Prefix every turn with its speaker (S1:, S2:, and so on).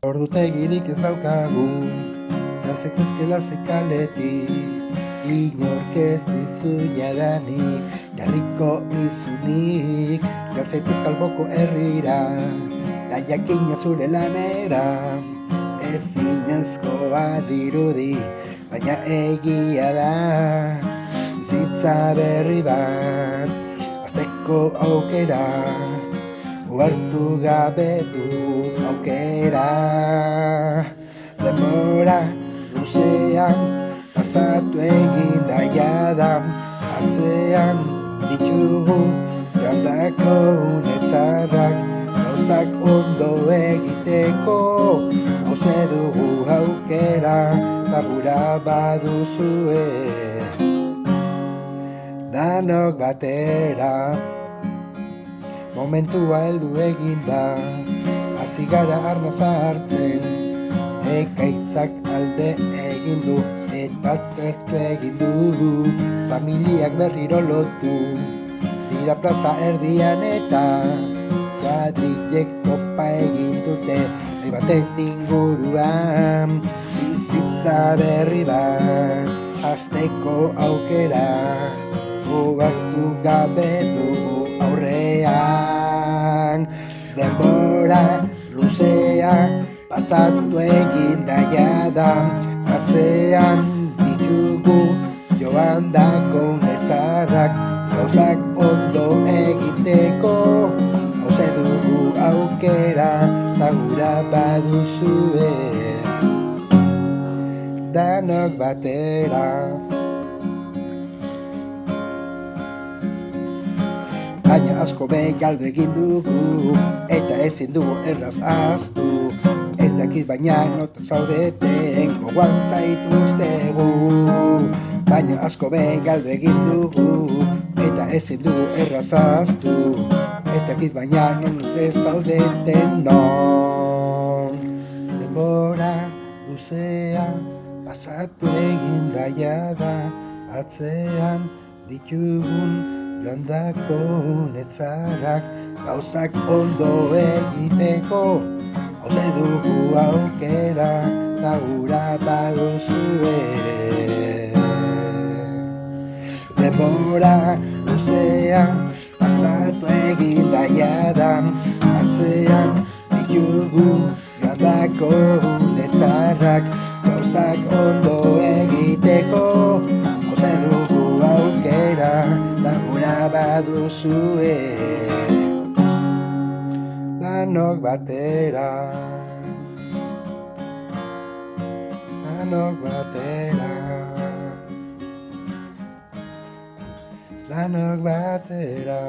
S1: Ordutegirik ez daukagu, galtzaitezkela zekaletik, inork ez dizu jadanik, jarriko izunik, galtzaitez kalboko herrira, da jakina zure lanera, ezinezkoa dirudi, baina egia da, bizitza berri bat, hasteko aukera, uhartu gabe du aukera. Denbora luzean pasatu egin da jada, atzean ditugu joandako unetzarrak, gauzak ondo egiteko, hauze dugu aukera, tabura baduzue, danok batera. Momentua heldu egin da, hasi gara arnaz hartzen, ekaitzak alde egin du, eta tertu egin du, familiak berriro lotu, dira plaza erdian eta kuadrilek topa egin dute, nahi baten inguruan, bizitza berri bat, hasteko aukera, uhartu gabe dugu aurrean. Denbora luzea pasatu egin da jada, atzean ditugu joandako unetzarrak, gauzak ondo egiteko, hauze dugu aukera, tabura baduzue, danok batera. Baina asko galdu egin dugu, eta ezin dugu erraz ahaztu, ez dakit baina notan zaudeten, gogoan zaituztegu. Baina asko galdu egin dugu, eta ezin dugu erraz ahaztu, ez dakit baina notan zaudeten non. Denbora luzea pasatu egin da jada, atzean ditugun joandako unetzarrak, gauzak ondo egiteko, hauze dugu aukera, tabura baduzue. Denbora luzea pasatu egin da jada, atzean ditugu joandako unetzarrak, gauzak ondo egiteko, hauze dugu aukera, tabura baduzue, danok batera, danok batera, danok batera.